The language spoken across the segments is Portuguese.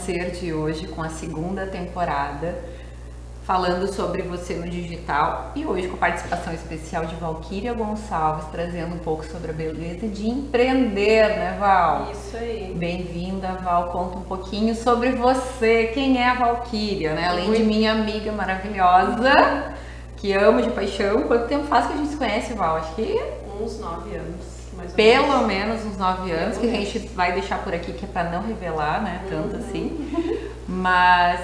Ser de hoje com a segunda temporada, falando sobre você no digital e hoje com a participação especial de Valquíria Gonçalves, trazendo um pouco sobre a beleza de empreender, né, Val? Isso aí. Bem-vinda, Val. Conta um pouquinho sobre você, quem é a Valquíria, né? Além de minha amiga maravilhosa, que amo de paixão. Quanto tempo faz que a gente se conhece, Val? Acho que uns 9 anos. Pelo menos uns 9 anos, que a gente vai deixar por aqui, que é para não revelar, né, tanto assim, mas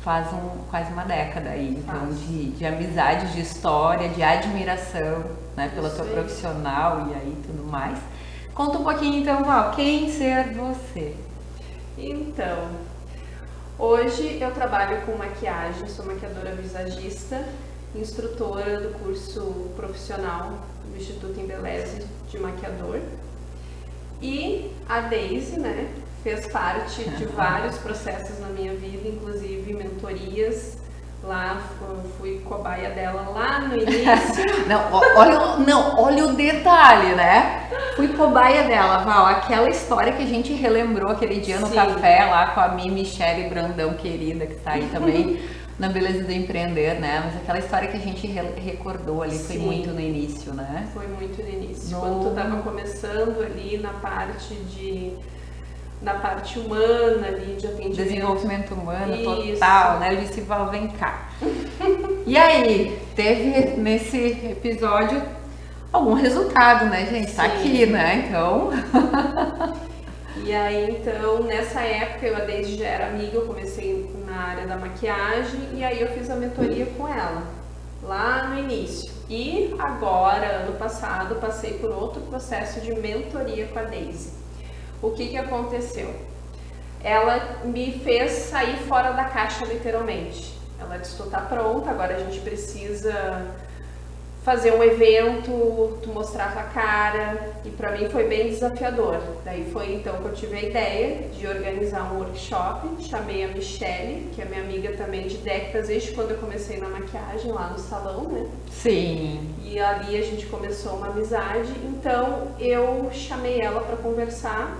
faz quase uma década aí, então, de amizade, de história, de admiração, né, pela tua profissional e aí tudo mais. Conta um pouquinho então, Val, quem ser você? Então, hoje eu trabalho com maquiagem, sou maquiadora visagista, instrutora do curso profissional do Instituto Embeleze de maquiador. E a Daisy, né, fez parte de vários processos na minha vida, inclusive mentorias. Lá fui cobaia dela lá no início. Olha o detalhe, né? Fui cobaia dela, Val. Aquela história que a gente relembrou aquele dia no café lá com a Michele Brandão, querida, que tá aí também na Beleza do Empreender, né? Mas aquela história que a gente recordou ali foi muito no início, né? Foi muito no início. Quando tu tava começando ali na parte humana ali de atendimento. Desenvolvimento humano total, né? Eu disse, Val, vem cá. E aí, teve nesse episódio algum resultado, né, gente? Tá aqui, né? Então... E aí, então, nessa época, eu desde já era amiga, eu comecei na área da maquiagem e aí eu fiz a mentoria com ela, lá no início. E agora, ano passado, passei por outro processo de mentoria com a Daisy. O que aconteceu? Ela me fez sair fora da caixa, literalmente. Ela disse, tu tá pronta, agora a gente precisa fazer um evento, tu mostrar a tua cara, e pra mim foi bem desafiador. Daí foi então que eu tive a ideia de organizar um workshop, chamei a Michele, que é minha amiga também de décadas, desde quando eu comecei na maquiagem lá no salão, né? Sim. E ali a gente começou uma amizade, então eu chamei ela para conversar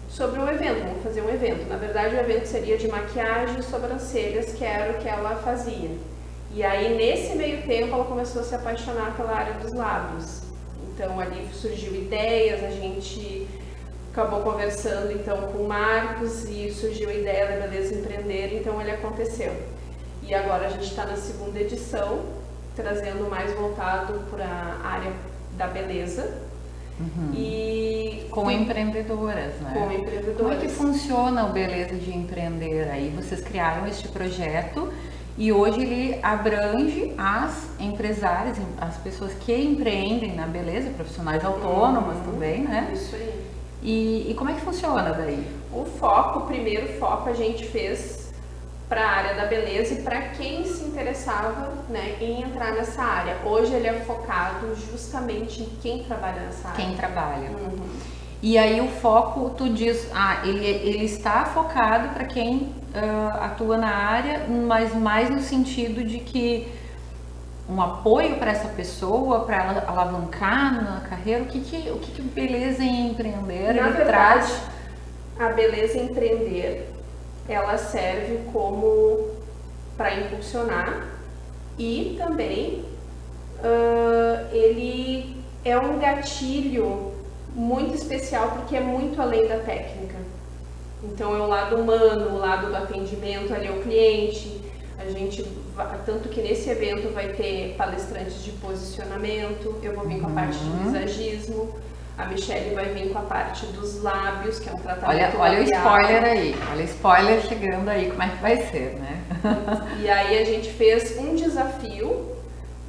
sobre um evento, vamos fazer um evento. Na verdade o evento seria de maquiagem e sobrancelhas, que era o que ela fazia. E aí, nesse meio tempo, ela começou a se apaixonar pela área dos lábios. Então, ali surgiu ideias, a gente acabou conversando, então, com o Marcos e surgiu a ideia da Beleza Empreender, então ele aconteceu. E agora a gente está na segunda edição, trazendo mais voltado para a área da beleza. E com empreendedoras, né? Com empreendedoras. Como é que funciona o Beleza de Empreender? Aí vocês criaram este projeto e hoje ele abrange as empresárias, as pessoas que empreendem na beleza, profissionais autônomas também, né? Isso aí. E como é que funciona daí? O primeiro foco a gente fez para a área da beleza e para quem se interessava, né, em entrar nessa área. Hoje ele é focado justamente em quem trabalha nessa área. Quem trabalha. E aí o foco, tu diz, ele está focado para quem atua na área, mas mais no sentido de que um apoio para essa pessoa, para ela alavancar na carreira, o que Beleza em Empreender na verdade, traz? A Beleza Empreender, ela serve como para impulsionar e também ele é um gatilho muito especial porque é muito além da técnica. Então é o lado humano, o lado do atendimento ali ao cliente. A gente, tanto que nesse evento vai ter palestrantes de posicionamento, eu vou vir com a parte de visagismo, a Michele vai vir com a parte dos lábios, que é um tratamento Olha o labial. spoiler aí, olha o spoiler chegando aí, como é que vai ser, né? E aí a gente fez um desafio,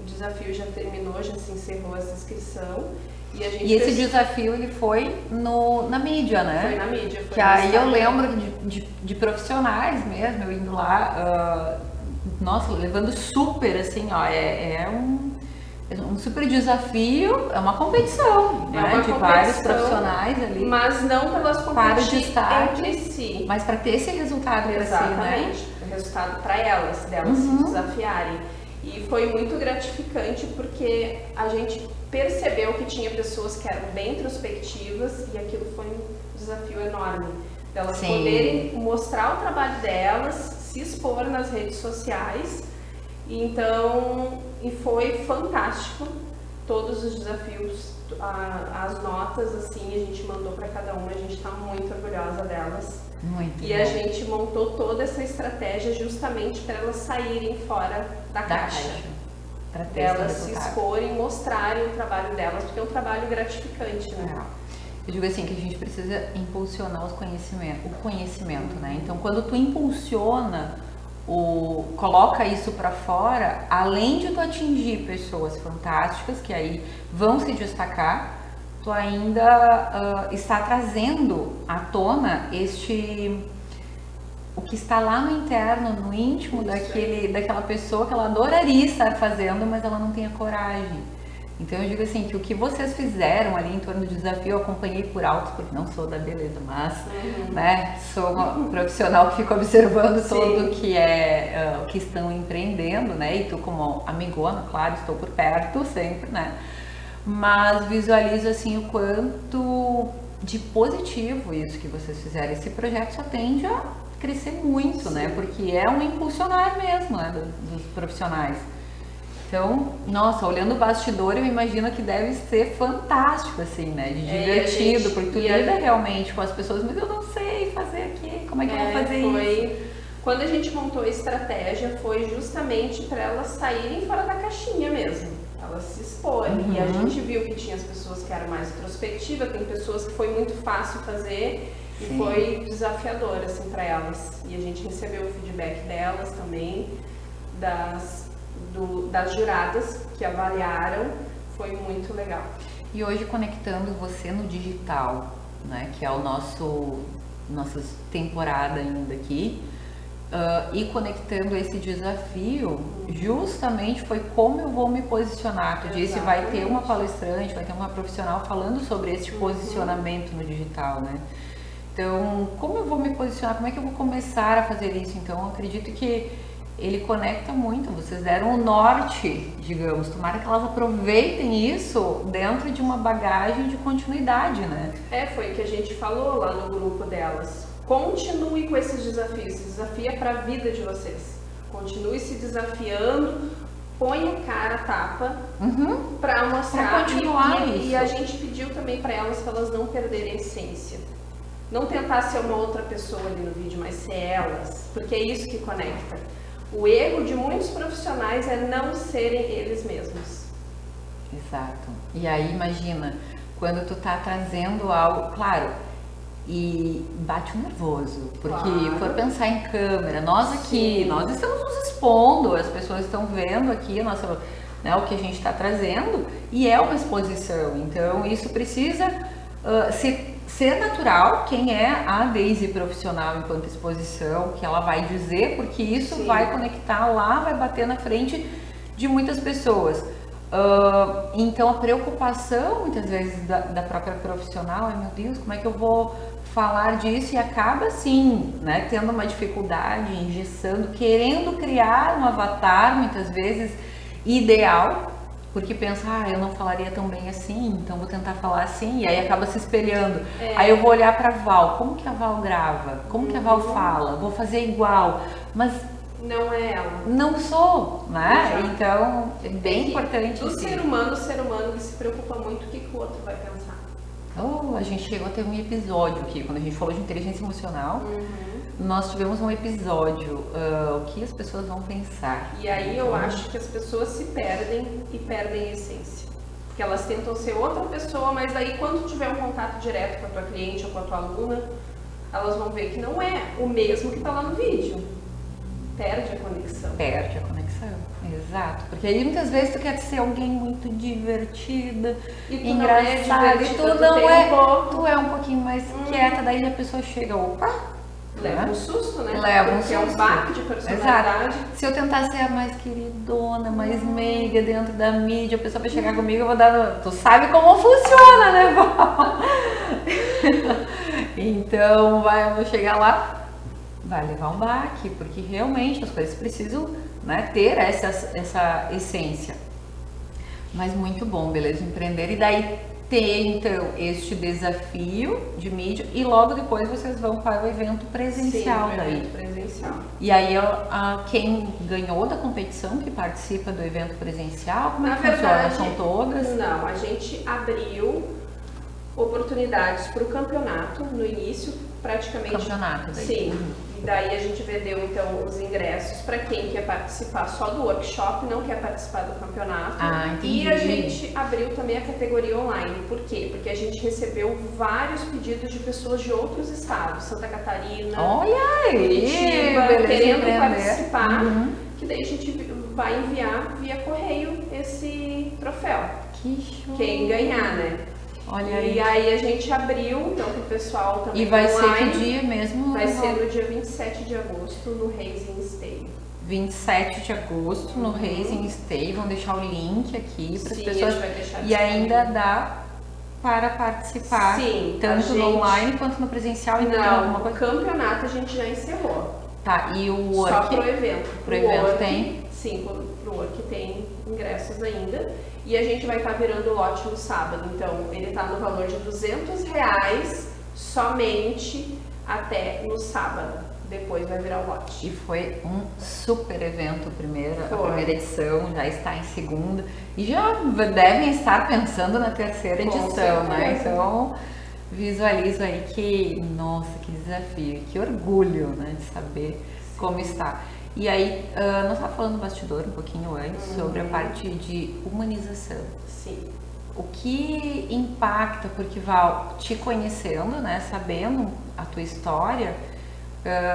o desafio já terminou, já se encerrou essa inscrição. E esse desafio ele foi na mídia, né? Foi na mídia. Foi que aí eu lembro de profissionais mesmo, eu indo lá, nossa, levando super assim, ó, é um super desafio, é uma competição, né? De vários profissionais ali. Mas não pelas competições entre si. Mas para ter esse resultado para si, né? Exatamente, o resultado para elas se desafiarem. E foi muito gratificante porque a gente percebeu que tinha pessoas que eram bem introspectivas e aquilo foi um desafio enorme. Delas Sim. poderem mostrar o trabalho delas, se expor nas redes sociais. Então, e foi fantástico. Todos os desafios, as notas, assim, a gente mandou para cada uma, a gente está muito orgulhosa delas. Muito E bom. a gente montou toda essa estratégia justamente para elas saírem fora da caixa. Para ter Elas esse se resultado. exporem, mostrarem o trabalho delas, porque é um trabalho gratificante, né? Eu digo assim, que a gente precisa impulsionar o conhecimento, né? Então, quando tu impulsiona, coloca isso para fora, além de tu atingir pessoas fantásticas, que aí vão se destacar, tu ainda está trazendo à tona o que está lá no interno, no íntimo daquela pessoa que ela adoraria estar fazendo, mas ela não tem a coragem. Então eu digo assim, que o que vocês fizeram ali em torno do desafio, eu acompanhei por alto, porque não sou da beleza, mas né, sou uma profissional que fica observando tudo que estão empreendendo, né? E tu como amigona, claro, estou por perto sempre, né? Mas visualizo assim o quanto de positivo isso que vocês fizeram. Esse projeto só tende a crescer muito, né? Porque é um impulsionar mesmo, né, dos profissionais. Então, nossa, olhando o bastidor, eu imagino que deve ser fantástico, assim, né? De divertido, porque tu lida realmente com as pessoas, mas eu não sei fazer aqui, como é que eu vou fazer isso? Quando a gente montou a estratégia, foi justamente para elas saírem fora da caixinha mesmo, elas se exporem. E a gente viu que tinha as pessoas que eram mais introspectivas, tem pessoas que foi muito fácil fazer e foi desafiador, assim, para elas. E a gente recebeu o feedback delas também, das juradas que avaliaram, foi muito legal. E hoje conectando você no digital, né, que é o nossa temporada ainda aqui, e conectando esse desafio, justamente foi como eu vou me posicionar. Tu disse, vai ter uma palestrante, vai ter uma profissional falando sobre esse posicionamento no digital, né? Então, como eu vou me posicionar? Como é que eu vou começar a fazer isso? Então, eu acredito que ele conecta muito, vocês deram o norte, digamos, tomara que elas aproveitem isso dentro de uma bagagem de continuidade, né? Foi o que a gente falou lá no grupo delas. Continue com esses desafios, se desafia para a vida de vocês. Continue se desafiando, põe a cara a tapa para mostrar. Pra continuar isso. E a gente pediu também para elas que elas não perderem a essência. Não tentar ser uma outra pessoa ali no vídeo, mas ser elas, porque é isso que conecta. O erro de muitos profissionais é não serem eles mesmos. Exato. E aí, imagina, quando tu tá trazendo algo, claro, e bate um nervoso, porque for pensar em câmera, nós aqui, nós estamos nos expondo, as pessoas estão vendo aqui a nossa, né, o que a gente está trazendo, e é uma exposição, então isso precisa ser natural. Quem é a Daisy profissional enquanto exposição, que ela vai dizer, porque isso vai conectar lá, vai bater na frente de muitas pessoas. Então a preocupação muitas vezes da própria profissional é, meu Deus, como é que eu vou falar disso? E acaba assim, né, tendo uma dificuldade, engessando, querendo criar um avatar muitas vezes ideal, porque pensa, eu não falaria tão bem assim, então vou tentar falar assim, e aí acaba se espelhando. Aí eu vou olhar para a Val, como que a Val grava? Como que a Val fala? Vou fazer igual, mas não é ela. Não sou, né? Exato. Então é bem importante. O ser humano que se preocupa muito o que o outro vai pensar. A gente chegou a ter um episódio aqui, quando a gente falou de inteligência emocional. Nós tivemos um episódio, o que as pessoas vão pensar. E aí eu acho que as pessoas se perdem e perdem a essência. Porque elas tentam ser outra pessoa, mas aí quando tiver um contato direto com a tua cliente ou com a tua aluna, elas vão ver que não é o mesmo que está lá no vídeo. Perde a conexão. Perde a conexão, exato. Porque aí muitas vezes tu quer ser alguém muito divertida, engraçada, e tu não é, tu é um pouquinho mais quieta, daí a pessoa chega, leva um susto, né? Leva um susto. Porque é um baque de personalidade. Exato. Se eu tentar ser a mais queridona, mais meiga dentro da mídia, a pessoa vai chegar comigo, eu vou dar... Tu sabe como funciona, né, Val? Então, eu vou chegar lá, vai levar um baque, porque realmente as coisas precisam, né, ter essa essência. Mas muito bom, beleza? Empreender. E daí, ter então este desafio de mídia e logo depois vocês vão para o evento presencial. Sim, daí. evento presencial. E aí quem ganhou da competição, que participa do evento presencial, como é que funciona? São todas? Não, a gente abriu oportunidades para o campeonato no início, praticamente. Campeonato daí. Sim. E daí a gente vendeu então os ingressos para quem quer participar só do workshop, não quer participar do campeonato. Entendi. E a gente abriu também a categoria online. Por quê? Porque a gente recebeu vários pedidos de pessoas de outros estados, Santa Catarina, Olha aí, Curitiba, querendo participar. Que daí a gente vai enviar via correio esse troféu. Que show! Quem ganhar, né? Olha aí. E aí a gente abriu, então, pro pessoal também. E vai online. ser que dia mesmo? Vai ser no dia 27 de agosto, no Raising Stay. 27 de agosto, no Raising Stay. Vão deixar o link aqui para as pessoas. A gente vai deixar e ainda dá para participar, sim, tanto no online quanto no presencial. Não, o campeonato a gente já encerrou. Tá, e o work? Só pro evento. Pro evento work, tem? Sim, pro work tem ingressos ainda. E a gente vai estar virando lote no sábado. Então, ele está no valor de R$200 somente até no sábado. Depois vai virar o lote. E foi um super evento, a primeira edição, já está em segunda. E já devem estar pensando na terceira edição, né? Então, visualizo aí que, nossa, que desafio, que orgulho, né, de saber como está. E aí, nós estávamos falando no bastidor um pouquinho antes sobre a parte de humanização. Sim. O que impacta, porque Val, te conhecendo, né, sabendo a tua história,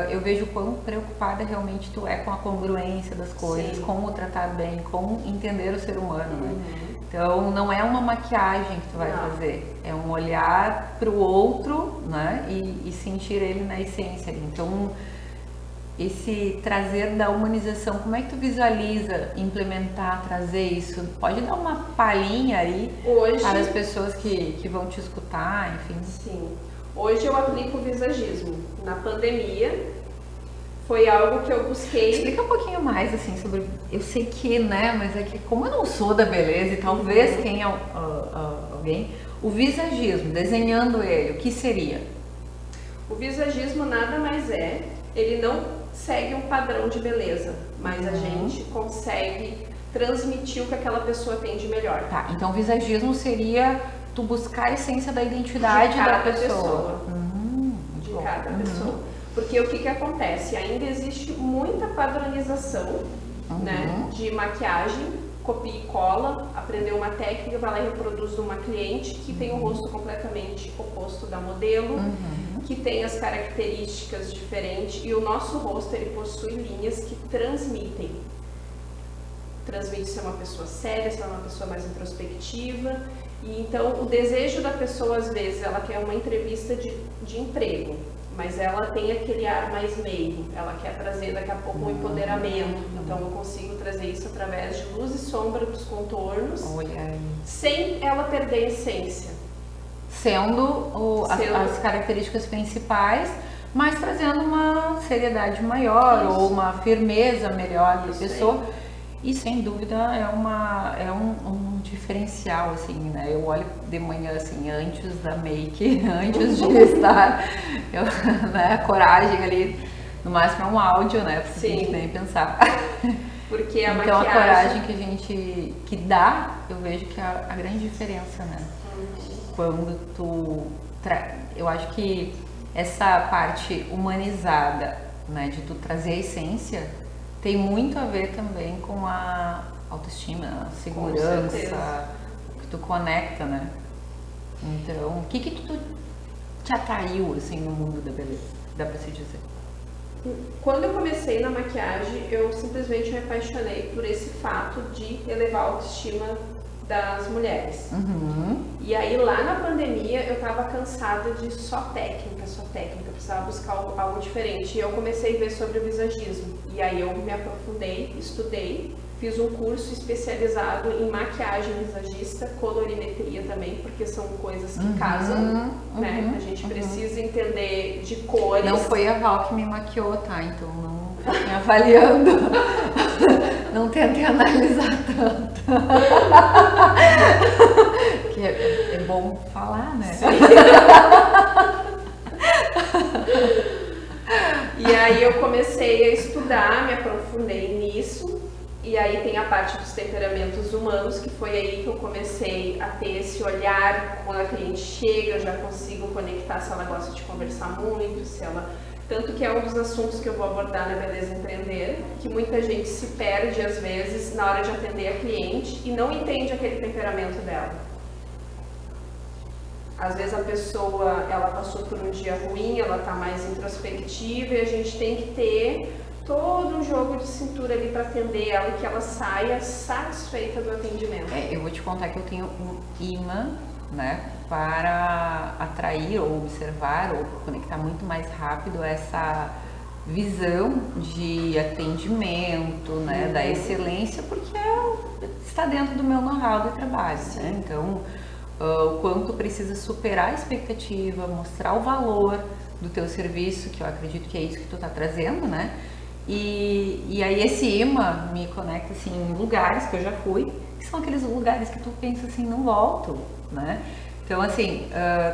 eu vejo quão preocupada realmente tu é com a congruência das coisas, sim, com o tratar bem, com entender o ser humano, né? Então, não é uma maquiagem que tu vai fazer, é um olhar para o outro, né, e sentir ele na essência. Então, esse trazer da humanização, como é que tu visualiza implementar, trazer isso? Pode dar uma palhinha aí para as pessoas que vão te escutar, enfim. Sim. Hoje eu aplico o visagismo. Na pandemia, foi algo que eu busquei... Explica um pouquinho mais, assim, sobre... Eu sei que, né, mas é que como eu não sou da beleza, e talvez quem alguém... O visagismo, desenhando ele, o que seria? O visagismo nada mais é... Ele não segue um padrão de beleza, mas a gente consegue transmitir o que aquela pessoa tem de melhor. Tá, então visagismo seria tu buscar a essência da identidade da pessoa. De cada pessoa. Porque o que acontece? Ainda existe muita padronização, né, de maquiagem, copia e cola, aprendeu uma técnica, vai lá e reproduz numa cliente que tem o rosto completamente oposto da modelo, que tem as características diferentes, e o nosso rosto ele possui linhas que transmite se é uma pessoa séria, se é uma pessoa mais introspectiva. E então o desejo da pessoa, às vezes, ela quer uma entrevista de emprego, mas ela tem aquele ar mais meigo, ela quer trazer daqui a pouco um empoderamento. Então eu consigo trazer isso através de luz e sombra dos contornos, sem ela perder a essência. Sendo as características principais, mas trazendo uma seriedade maior ou uma firmeza melhor da pessoa. E sem dúvida é um diferencial, assim, né? Eu olho de manhã, assim, antes da make, antes de estar, né, a coragem ali, no máximo é um áudio, né? Porque a gente nem pensar. Porque a então maquiagem... a coragem que a gente dá, eu vejo que é a grande diferença, né? Quando eu acho que essa parte humanizada, né, de tu trazer a essência, tem muito a ver também com a autoestima, a segurança, que tu conecta, né? Então, o que tu te atraiu, assim, no mundo da beleza, dá pra se dizer? Quando eu comecei na maquiagem, eu simplesmente me apaixonei por esse fato de elevar a autoestima das mulheres. E aí lá na pandemia eu tava cansada de só técnica, precisava buscar algo diferente. E eu comecei a ver sobre o visagismo. E aí eu me aprofundei, estudei, fiz um curso especializado em maquiagem visagista, colorimetria também, porque são coisas que casam, né? A gente precisa entender de cores. Não foi a Val que me maquiou, tá? Então não fiquem avaliando. Não tentem analisar tanto. Que é bom falar, né? E aí eu comecei a estudar, me aprofundei nisso. E aí tem a parte dos temperamentos humanos, que foi aí que eu comecei a ter esse olhar. Quando a cliente chega, eu já consigo conectar se ela gosta de conversar muito, se ela... Tanto que é um dos assuntos que eu vou abordar na Beleza Empreender, que muita gente se perde às vezes na hora de atender a cliente e não entende aquele temperamento dela. Às vezes a pessoa, ela passou por um dia ruim, ela está mais introspectiva e a gente tem que ter todo um jogo de cintura ali para atender ela e que ela saia satisfeita do atendimento. Eu vou te contar que eu tenho um imã, né, para atrair ou observar ou conectar muito mais rápido essa visão de atendimento, né, da excelência, porque está dentro do meu know-how de trabalho, né? Então, o quanto precisa superar a expectativa, mostrar o valor do teu serviço, que eu acredito que é isso que tu tá trazendo, né? E aí esse imã me conecta assim em lugares que eu já fui, que são aqueles lugares que tu pensa assim, não volto, né? Então assim,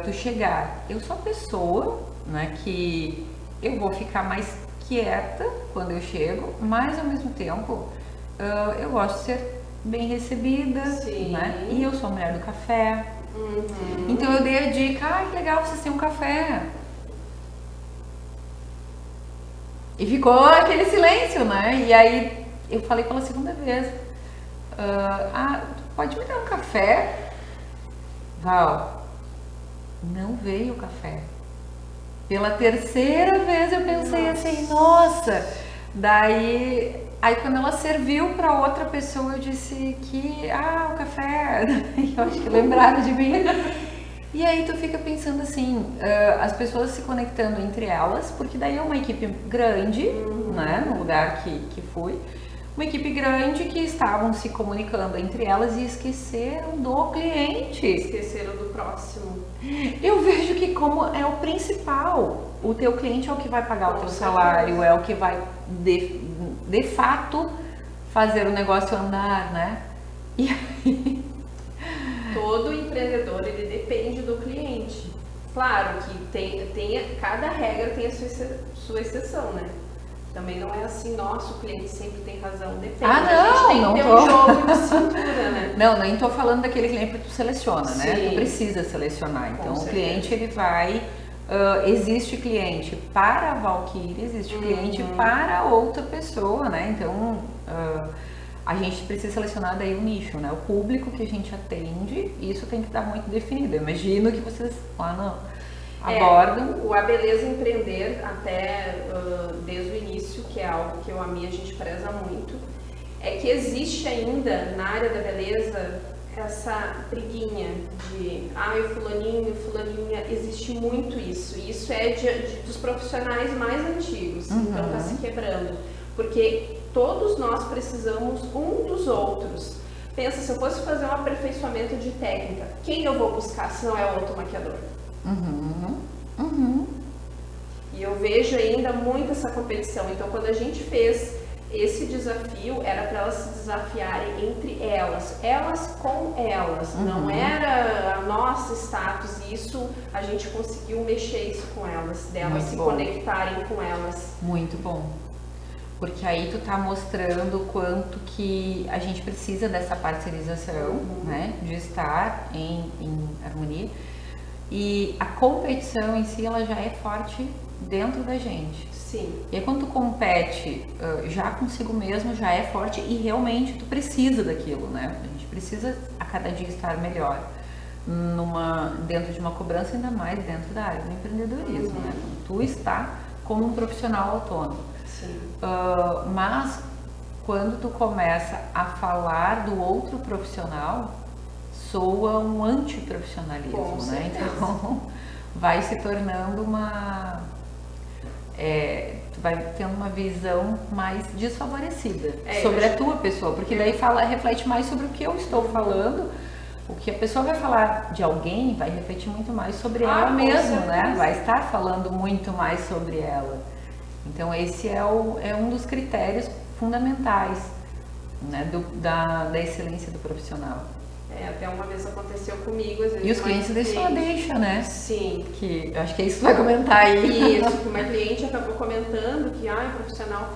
tu chegar, eu sou a pessoa, né, que eu vou ficar mais quieta quando eu chego, mas ao mesmo tempo eu gosto de ser bem recebida, Sim. Né? E eu sou a mulher do café. Então eu dei a dica, que legal vocês têm um café. E ficou aquele silêncio, né? E aí eu falei pela segunda vez, pode me dar um café? Val, não veio o café. Pela terceira vez eu pensei assim, nossa, aí quando ela serviu para outra pessoa eu disse que, o café, eu acho que lembraram de mim. E aí tu fica pensando assim, as pessoas se conectando entre elas, porque daí é uma equipe grande, né, no lugar que fui, uma equipe grande que estavam se comunicando entre elas e esqueceram do cliente. Esqueceram do próximo. Eu vejo que como é o principal, o teu cliente é o que vai pagar o teu salário, é o que vai de fato fazer o negócio andar, né? E aí... Todo empreendedor, ele depende do cliente. Claro que cada regra tem a sua exceção, né? Também não é assim, nossa, o cliente sempre tem razão, depende. Não, a gente tem não que ter tô. um jogo de cintura, né? Não, nem tô falando daquele cliente que tu seleciona, né? Sim. Tu precisa selecionar. Então, Com o certeza. cliente, ele vai... existe cliente para a Valkyrie, existe cliente para outra pessoa, né? Então, a gente precisa selecionar daí o nicho, né? O público que a gente atende, isso tem que estar muito definido. Eu imagino que vocês lá abordam. A Beleza Empreender, até desde o início, que é algo que eu amo e a gente preza muito, é que existe ainda na área da beleza essa briguinha de o fulaninha, existe muito isso. E isso é dos profissionais mais antigos, então está se quebrando. Porque todos nós precisamos um dos outros. Pensa, se eu fosse fazer um aperfeiçoamento de técnica, quem eu vou buscar se não é o automaquiador? E eu vejo ainda muito essa competição. Então, quando a gente fez esse desafio, era para elas se desafiarem entre elas com elas. Não era a nossa status. Isso a gente conseguiu mexer isso com elas, delas Muito se bom. conectarem com elas. Muito bom. Porque aí tu tá mostrando o quanto que a gente precisa dessa parcerização, né? De estar em harmonia. E a competição em si, ela já é forte dentro da gente. Sim. E aí quando tu compete já consigo mesmo, já é forte e realmente tu precisa daquilo, né? A gente precisa a cada dia estar melhor. Dentro de uma cobrança, ainda mais dentro da área do empreendedorismo, né? Tu está como um profissional autônomo. Sim. Mas quando tu começa a falar do outro profissional, soa um antiprofissionalismo, Com né? certeza. Então vai se tornando tu vai tendo uma visão mais desfavorecida sobre a tua pessoa, porque daí reflete mais sobre o que eu estou falando. O que a pessoa vai falar de alguém vai refletir muito mais sobre ela mesma, né? Vai estar falando muito mais sobre ela. Então esse é um dos critérios fundamentais, né, da excelência do profissional. Até uma vez aconteceu comigo, às vezes. E os clientes só deixam, né? Sim. Que eu acho que é isso que tu vai comentar aí. Isso, que uma cliente acabou comentando que o profissional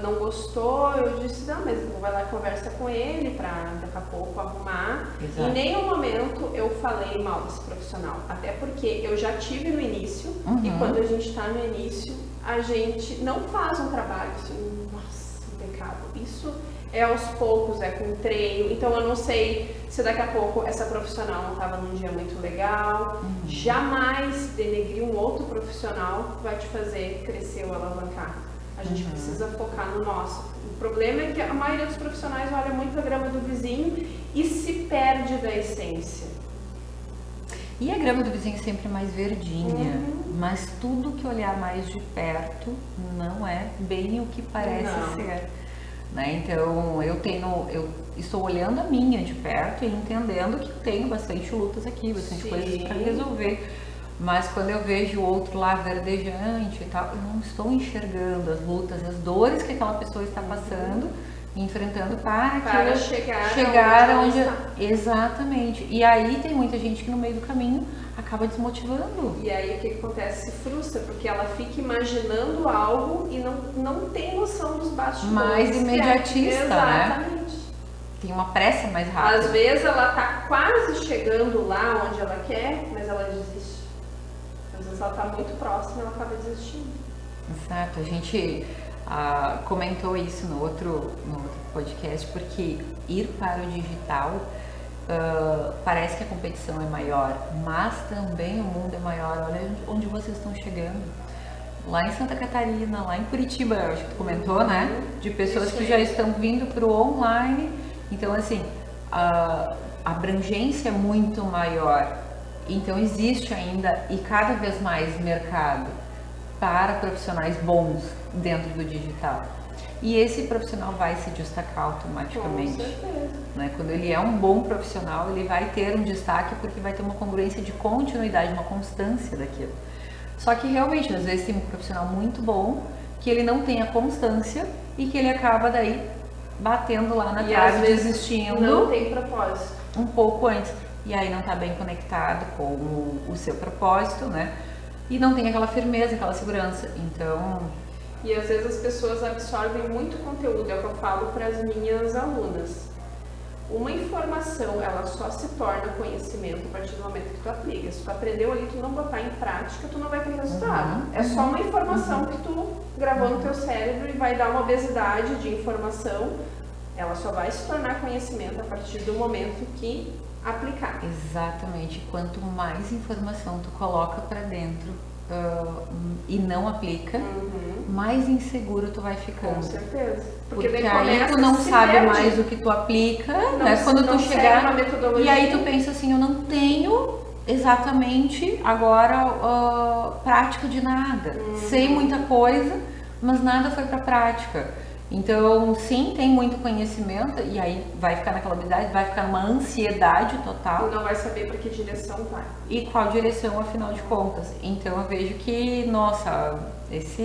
não gostou. Eu disse, não, mas vai lá e conversa com ele pra daqui a pouco arrumar. Exato. Em nenhum momento eu falei mal desse profissional, até porque eu já tive no início, e quando a gente tá no início, a gente não faz um trabalho assim, nossa, impecável. Isso é aos poucos, é com treino. Então eu não sei se daqui a pouco essa profissional não estava num dia muito legal. Jamais denegrir um outro profissional vai te fazer crescer ou alavancar. A gente precisa focar no nosso. O problema é que a maioria dos profissionais olha muito a grama do vizinho e se perde da essência. E a grama do vizinho é sempre mais verdinha, mas tudo que olhar mais de perto não é bem o que parece ser. Né? Então eu estou olhando a minha de perto e entendendo que tenho bastante lutas aqui, bastante coisas para resolver, mas quando eu vejo o outro lá verdejante e tal, eu não estou enxergando as lutas, as dores que aquela pessoa está passando, enfrentando para chegar onde exatamente. E aí tem muita gente que no meio do caminho acaba desmotivando. E aí o que acontece? Se frustra, porque ela fica imaginando algo e não tem noção dos bastidores. Mais imediatista, exatamente. Né? Tem uma pressa mais rápida. Às vezes ela tá quase chegando lá onde ela quer, mas ela desiste. Às vezes ela tá muito próxima e ela acaba desistindo. Exato, a gente comentou isso no outro podcast, porque ir para o digital parece que a competição é maior, mas também o mundo é maior. Olha onde vocês estão chegando. Lá em Santa Catarina, lá em Curitiba, eu acho que tu comentou, né? De pessoas que já estão vindo para o online. Então, assim, a abrangência é muito maior. Então, existe ainda e cada vez mais mercado para profissionais bons dentro do digital. E esse profissional vai se destacar automaticamente. Com certeza. Né? Quando ele é um bom profissional, ele vai ter um destaque porque vai ter uma congruência de continuidade, uma constância daquilo. Só que realmente, às vezes tem um profissional muito bom que ele não tem a constância e que ele acaba daí batendo lá na trave, desistindo. Não tem propósito. Um pouco antes. E aí não está bem conectado com o seu propósito, né? E não tem aquela firmeza, aquela segurança. Então... E às vezes as pessoas absorvem muito conteúdo, é o que eu falo para as minhas alunas. Uma informação, ela só se torna conhecimento a partir do momento que tu aplica. Se tu aprendeu ali, tu não botar em prática, tu não vai ter resultado. É só uma informação que tu gravou no teu cérebro e vai dar uma obesidade de informação. Ela só vai se tornar conhecimento a partir do momento que aplicar. Exatamente. Quanto mais informação tu coloca para dentro e não aplica, mais inseguro tu vai ficando. Com certeza. Porque aí tu não sabe mais o que tu aplica, né? Quando tu chegar e aí tu pensa assim, eu não tenho exatamente agora prática de nada. Sei muita coisa, mas nada foi pra prática. Então, sim, tem muito conhecimento e aí vai ficar naquela habilidade, vai ficar numa ansiedade total. E não vai saber para que direção vai. E qual direção, afinal de contas. Então, eu vejo que, nossa, essa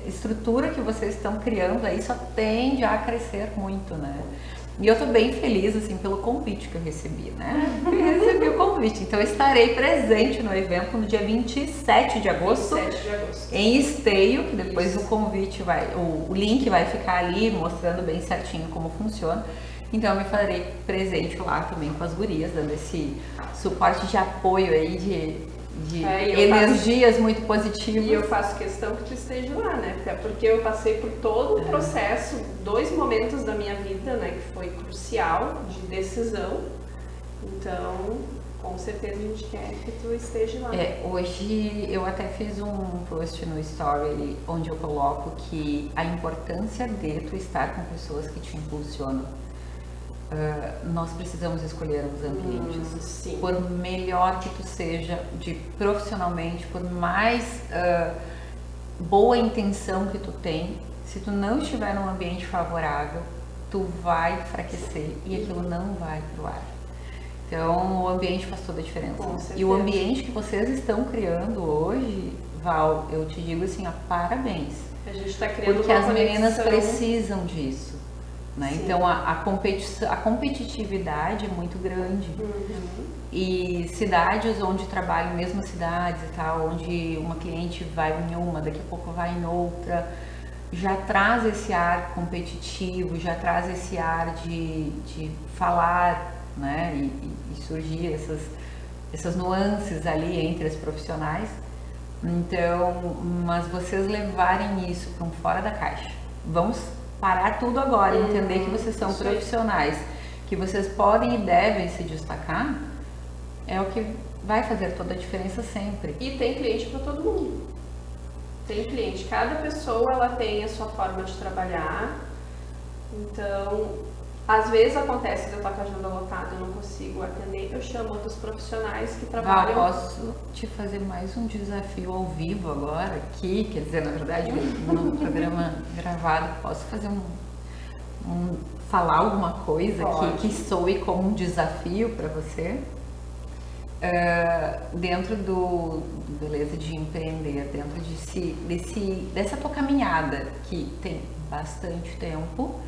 estrutura que vocês estão criando aí só tende a crescer muito, né? E eu tô bem feliz, assim, pelo convite que eu recebi, né? Eu recebi o convite. Então, eu estarei presente no evento no dia 27 de agosto. 27 de agosto. Em Esteio, que depois o convite o link vai ficar ali, mostrando bem certinho como funciona. Então, eu me farei presente lá também com as gurias, dando esse suporte de apoio aí, de energias muito positivas. E eu faço questão que tu esteja lá, né? Até porque eu passei por todo o processo, 2 momentos da minha vida, né? Que foi crucial, de decisão. Então, com certeza a gente quer que tu esteja lá. Hoje eu até fiz um post no Story onde eu coloco que a importância de tu estar com pessoas que te impulsionam. Nós precisamos escolher os ambientes. Por melhor que tu seja profissionalmente, por mais boa intenção que tu tem, se tu não estiver num ambiente favorável, tu vai enfraquecer e aquilo não vai pro ar. Então o ambiente faz toda a diferença. E o ambiente que vocês estão criando hoje, Val, eu te digo assim, parabéns. A gente está criando porque as meninas precisam disso. né? Sim. Então a competitividade é muito grande. E cidades onde trabalham, mesmas cidades e tal, onde uma cliente vai em uma, daqui a pouco vai em outra, já traz esse ar competitivo, já traz esse ar de falar, né? E surgir essas nuances ali entre as profissionais. Então, mas vocês levarem isso para um fora da caixa. Vamos parar tudo agora, entender que vocês são profissionais, que vocês podem e devem se destacar, é o que vai fazer toda a diferença sempre. E tem cliente para todo mundo. Tem cliente. Cada pessoa ela tem a sua forma de trabalhar. Então, às vezes acontece de eu estar com a agenda lotada, eu não consigo atender, eu chamo outros profissionais que trabalham. Posso te fazer mais um desafio ao vivo agora aqui, quer dizer, na verdade, no programa gravado, posso fazer falar alguma coisa que soe como um desafio para você? Dentro do Beleza de Empreender, dentro dessa tua caminhada que tem bastante tempo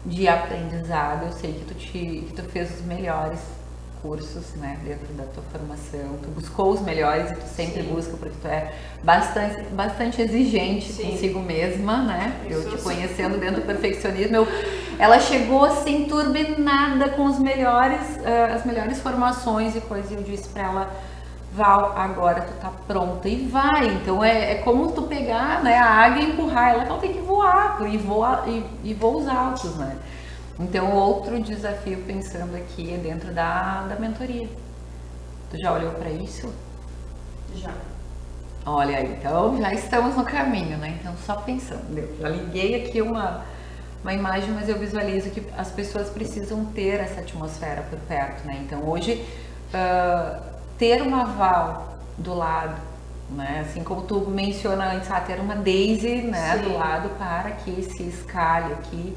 de aprendizado, eu sei que tu fez os melhores cursos, né, dentro da tua formação, tu buscou os melhores e tu sempre busca, porque tu é bastante exigente consigo mesma, né? Eu te conhecendo dentro do perfeccionismo, ela chegou assim turbinada com as melhores formações e coisas, e eu disse pra ela: Val, agora tu tá pronta e vai. Então é como tu pegar, né, a águia e empurrar ela tem que voar, e voos altos, né? Então outro desafio pensando aqui é dentro da mentoria. Tu já olhou para isso? Já. Olha, então já estamos no caminho, né? Então só pensando, eu já liguei aqui uma imagem, mas eu visualizo que as pessoas precisam ter essa atmosfera por perto, né? Então hoje ter uma Val do lado, né? Assim como tu menciona antes, ter uma Daisy, né, do lado para que se escalhe aqui,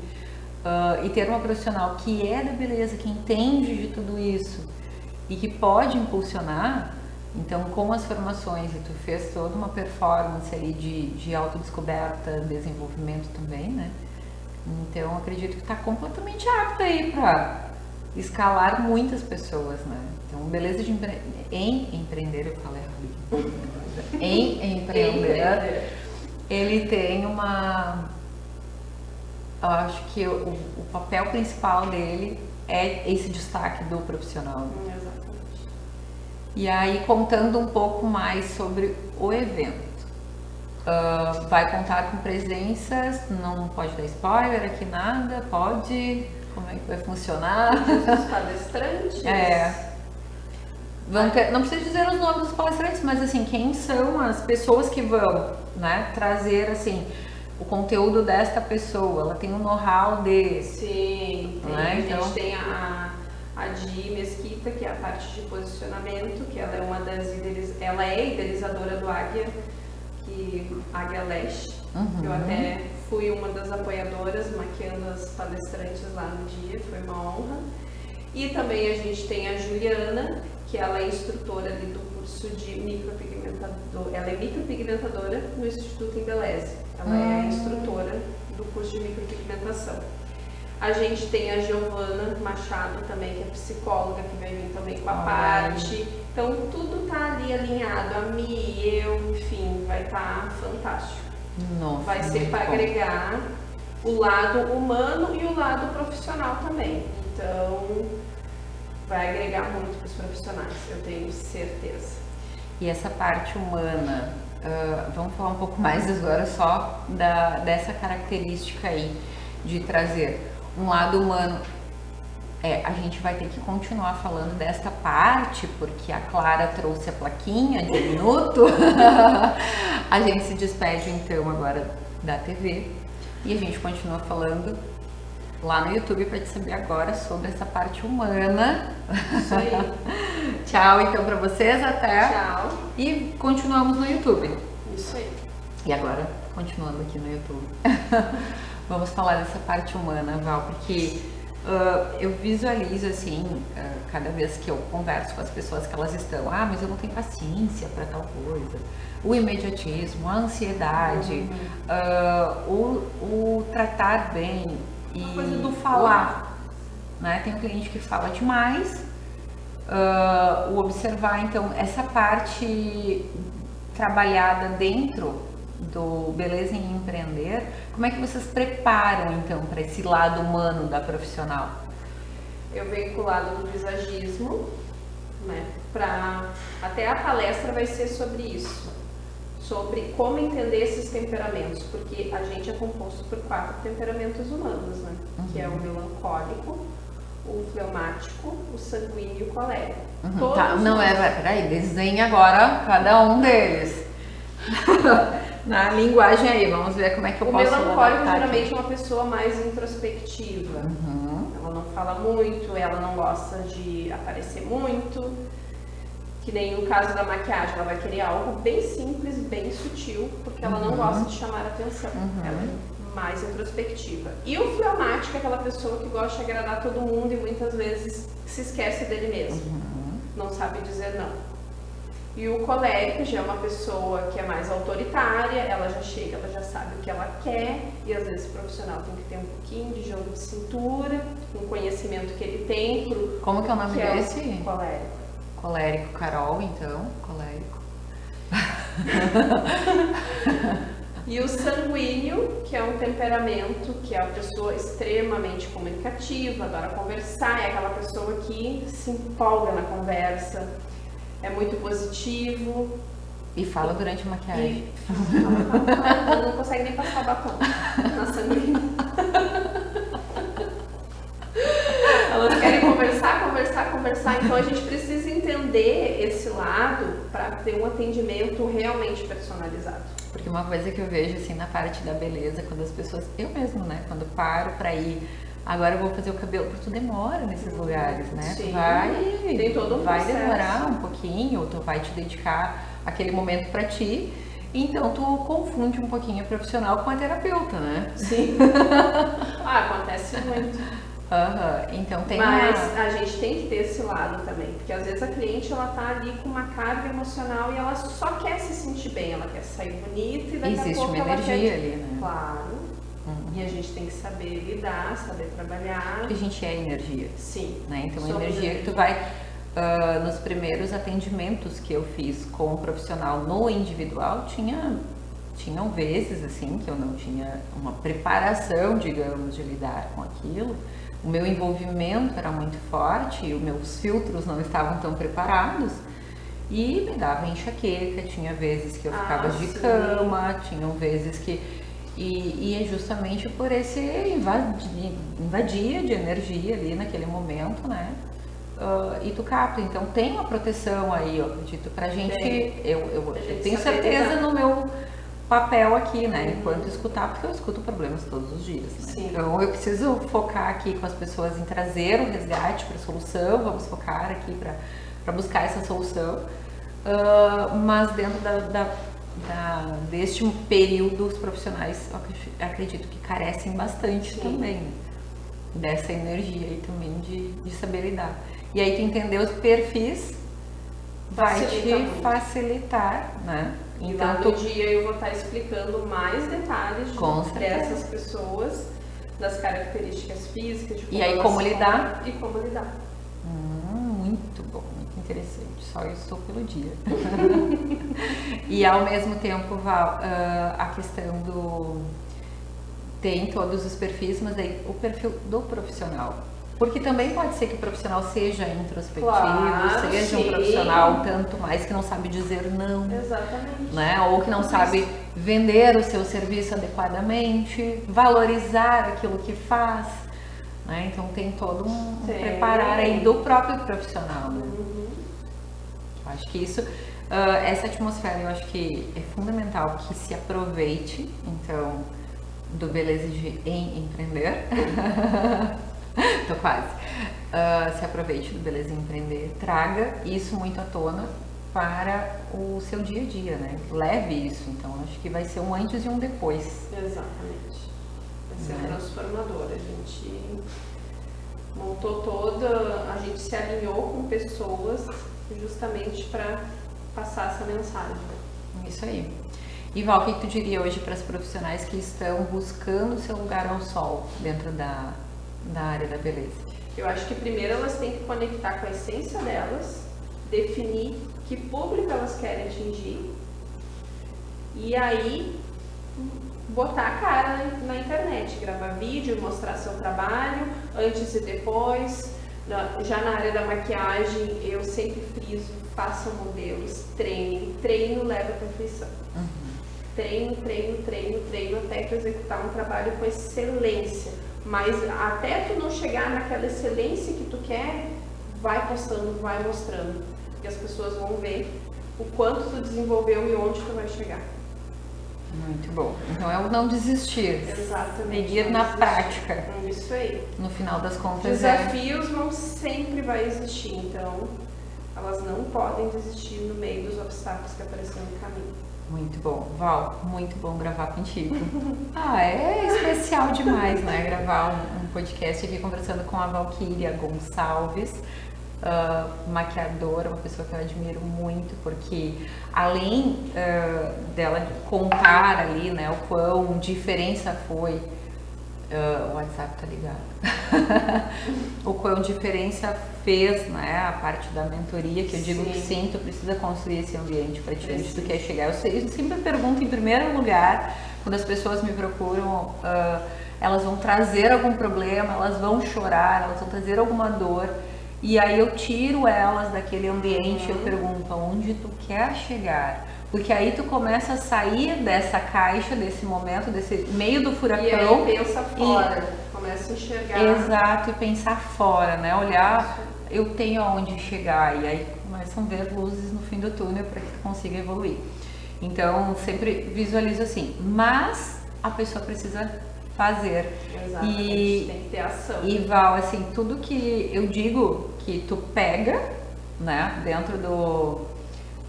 e ter uma profissional que é da beleza, que entende de tudo isso e que pode impulsionar. Então, com as formações, e tu fez toda uma performance ali de autodescoberta, desenvolvimento também, né? Então, acredito que está completamente apta aí para escalar muitas pessoas, né? Então, Beleza de Empreender, eu falei rápido, em empreender, ele tem eu acho que o papel principal dele é esse destaque do profissional. Exatamente. E aí, contando um pouco mais sobre o evento, vai contar com presenças, não pode dar spoiler aqui nada, pode? Como é que vai funcionar? Os palestrantes? Não precisa dizer os nomes dos palestrantes, mas assim, quem são as pessoas que vão, né, trazer assim o conteúdo desta pessoa, ela tem um know-how de... Sim, tem, né? Então... a gente tem a Di Mesquita, que é a parte de posicionamento, que ela é uma das ela é idealizadora do Águia Leste. Eu até fui uma das apoiadoras, maquiando as palestrantes lá no dia, foi uma honra. E também a gente tem a Juliana, que ela é instrutora ali do curso de micropigmentador. Ela é micropigmentadora no Instituto Embeleze. Ela é a instrutora do curso de micropigmentação. A gente tem a Giovana Machado também, que é psicóloga, que vai vir também com a parte. Então tudo tá ali alinhado, a Mi, eu, enfim, vai estar fantástico. Nossa, vai ser para agregar o lado humano e o lado profissional também. Então vai agregar muito para os profissionais, eu tenho certeza. E essa parte humana, vamos falar um pouco mais agora só dessa característica aí de trazer um lado humano. A gente vai ter que continuar falando desta parte, porque a Clara trouxe a plaquinha de minuto. A gente se despede então agora da TV e a gente continua falando lá no YouTube para te saber agora sobre essa parte humana. Isso aí. Tchau então para vocês, até. Tchau. E continuamos no YouTube. Isso aí. E agora, continuando aqui no YouTube, vamos falar dessa parte humana, Val, porque eu visualizo assim, cada vez que eu converso com as pessoas que elas estão, mas eu não tenho paciência para tal coisa, o imediatismo, a ansiedade, o tratar bem Uma coisa do falar. Né? Tem um cliente que fala demais, o observar, então, essa parte trabalhada dentro do Beleza em Empreender, como é que vocês preparam, então, para esse lado humano da profissional? Eu venho com o lado do visagismo, né? Até a palestra vai ser sobre isso, sobre como entender esses temperamentos, porque a gente é composto por 4 temperamentos humanos, né? Que é o melancólico, o fleumático, o sanguíneo e o colérico. Tá, não peraí, desenha agora cada um deles. Na linguagem aí, vamos ver como é que eu posso adaptar. O melancólico geralmente é uma pessoa mais introspectiva. Ela não fala muito, ela não gosta de aparecer muito. Que nem no caso da maquiagem, ela vai querer algo bem simples, bem sutil, porque ela não gosta de chamar a atenção. Ela é mais introspectiva. E o fleumático é aquela pessoa que gosta de agradar todo mundo e muitas vezes se esquece dele mesmo. Não sabe dizer não. E o colérico já é uma pessoa que é mais autoritária, ela já chega, ela já sabe o que ela quer, e às vezes o profissional tem que ter um pouquinho de jogo de cintura, um conhecimento que ele tem. Como que é o nome desse? Colérico. Colérico, Carol, então, colérico. E o sanguíneo, que é um temperamento, que é a pessoa extremamente comunicativa, adora conversar, é aquela pessoa que se empolga na conversa, é muito positivo. E fala durante a maquiagem. Fala, não consegue nem passar batom na sanguínea. Elas querem conversar, então a gente precisa entender esse lado para ter um atendimento realmente personalizado. Porque uma coisa que eu vejo assim na parte da beleza, quando as pessoas, eu mesmo, né, quando paro para ir, agora eu vou fazer o cabelo, porque tu demora nesses lugares, né? Sim, tem todo um vai processo. Demorar um pouquinho, tu vai te dedicar aquele momento para ti. Então tu confunde um pouquinho o profissional com a terapeuta, né? Sim. Acontece muito. Então tem Mas a gente tem que ter esse lado também, porque às vezes a cliente ela tá ali com uma carga emocional e ela só quer se sentir bem, ela quer sair bonita e daqui a pouco uma ela energia quer... ali, né? Claro. E a gente tem que saber lidar, saber trabalhar. Porque a gente é energia. Sim. Né? Então a energia que tu vai nos primeiros atendimentos que eu fiz com o profissional no individual, tinham vezes assim que eu não tinha uma preparação, digamos, de lidar com aquilo. O meu envolvimento era muito forte, os meus filtros não estavam tão preparados e me dava enxaqueca, tinha vezes que eu ficava de cama, tinham vezes que... E é justamente por esse invadia de energia ali naquele momento, né? E tu capta, então tem uma proteção aí, eu acredito, pra gente, eu tenho certeza no meu papel aqui, né, enquanto escutar, porque eu escuto problemas todos os dias, né? Sim. Então eu preciso focar aqui com as pessoas em trazer o resgate para a solução, vamos focar aqui para buscar essa solução, mas dentro deste período os profissionais, eu acredito que carecem bastante também dessa energia aí também de saber lidar. E aí tu entender os perfis vai te facilitar, né? Então, lá no dia eu vou estar explicando mais detalhes dessas pessoas, das características físicas, de como e aí como lidar. E como lidar. Muito bom, muito interessante. Só eu estou pelo dia. E ao mesmo tempo, Val, a questão do... Tem todos os perfis, mas aí o perfil do profissional. Porque também pode ser que o profissional seja introspectivo, seja um profissional tanto mais que não sabe dizer não. Exatamente. Né? Ou que não sabe vender o seu serviço adequadamente, valorizar aquilo que faz. Né? Então tem todo um preparar aí do próprio profissional. Né? Eu acho que isso, essa atmosfera, eu acho que é fundamental que se aproveite, então, do Beleza em Empreender. Tô quase. Se aproveite do Beleza em Empreender, traga isso muito à tona para o seu dia a dia, né? Leve isso, então acho que vai ser um antes e um depois. Exatamente. Vai ser transformador. A gente montou a gente se alinhou com pessoas justamente para passar essa mensagem. Isso aí. E Val, o que tu diria hoje para as profissionais que estão buscando seu lugar ao sol dentro da área da beleza? Eu acho que primeiro elas têm que conectar com a essência delas, definir que público elas querem atingir e aí botar a cara na internet, gravar vídeo, mostrar seu trabalho antes e depois. Já na área da maquiagem, eu sempre friso, façam modelos, treinem. Treino leva à perfeição. Treino, treino, treino, treino até tu executar um trabalho com excelência. Mas até tu não chegar naquela excelência que tu quer, vai postando, vai mostrando. E as pessoas vão ver o quanto tu desenvolveu e onde tu vai chegar. Muito bom. Então é o não desistir. Exatamente. Ir na prática. Isso aí. No final das contas desafios vão sempre vai existir, então elas não podem desistir no meio dos obstáculos que apareceram no caminho. Muito bom. Val, muito bom gravar contigo. É especial demais, né? Gravar um podcast aqui conversando com a Valquíria Gonçalves, maquiadora, uma pessoa que eu admiro muito, porque além dela contar ali, né, o quão diferença foi, o WhatsApp tá ligado, o quão diferença fez, né, a parte da mentoria, que eu digo que sim, tu precisa construir esse ambiente para ti onde tu quer chegar. Eu sempre pergunto em primeiro lugar, quando as pessoas me procuram, elas vão trazer algum problema, elas vão chorar, elas vão trazer alguma dor. E aí eu tiro elas daquele ambiente e eu pergunto aonde tu quer chegar. Porque aí tu começa a sair dessa caixa, desse momento, desse meio do furacão. E aí pensa fora, começa a enxergar. Exato, e pensar fora, né? Olhar, eu tenho aonde chegar. E aí começam a ver luzes no fim do túnel para que tu consiga evoluir. Então, sempre visualizo assim. Mas a pessoa precisa fazer. Exatamente, tem que ter ação. E Val, assim, tudo que eu digo que tu pega, né, dentro do...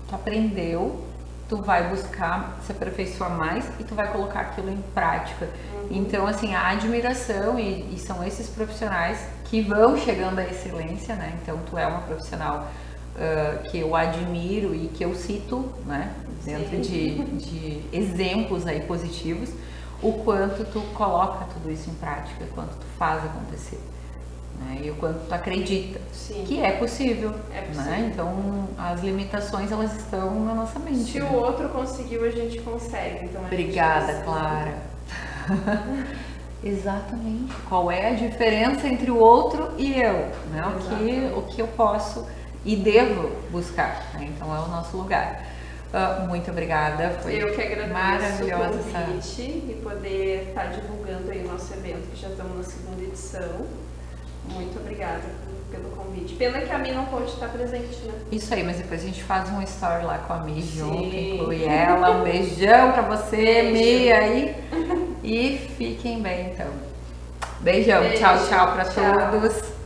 Tu aprendeu, tu vai buscar se aperfeiçoar mais e tu vai colocar aquilo em prática. Então, assim, a admiração e são esses profissionais que vão chegando à excelência, né? Então, tu é uma profissional que eu admiro e que eu cito, né, dentro de exemplos aí positivos, o quanto tu coloca tudo isso em prática, o quanto tu faz acontecer, né? E o quanto tu acredita que é possível, né? Então as limitações elas estão na nossa mente. Se o outro conseguiu, a gente consegue. Então, Obrigada, Clara. Exatamente. Qual é a diferença entre o outro e eu, né? O que eu posso e devo buscar, né? Então é o nosso lugar. Muito obrigada, foi eu que agradeço maravilhosa o convite e poder estar divulgando aí o nosso evento, que já estamos na segunda edição. Muito obrigada pelo convite. Pena que a Mi não pôde estar presente, né? Isso aí, mas depois a gente faz um story lá com a Mi junto, inclui ela. Um beijão pra você, Mi, aí. E fiquem bem, então. Beijão, tchau, tchau pra todos.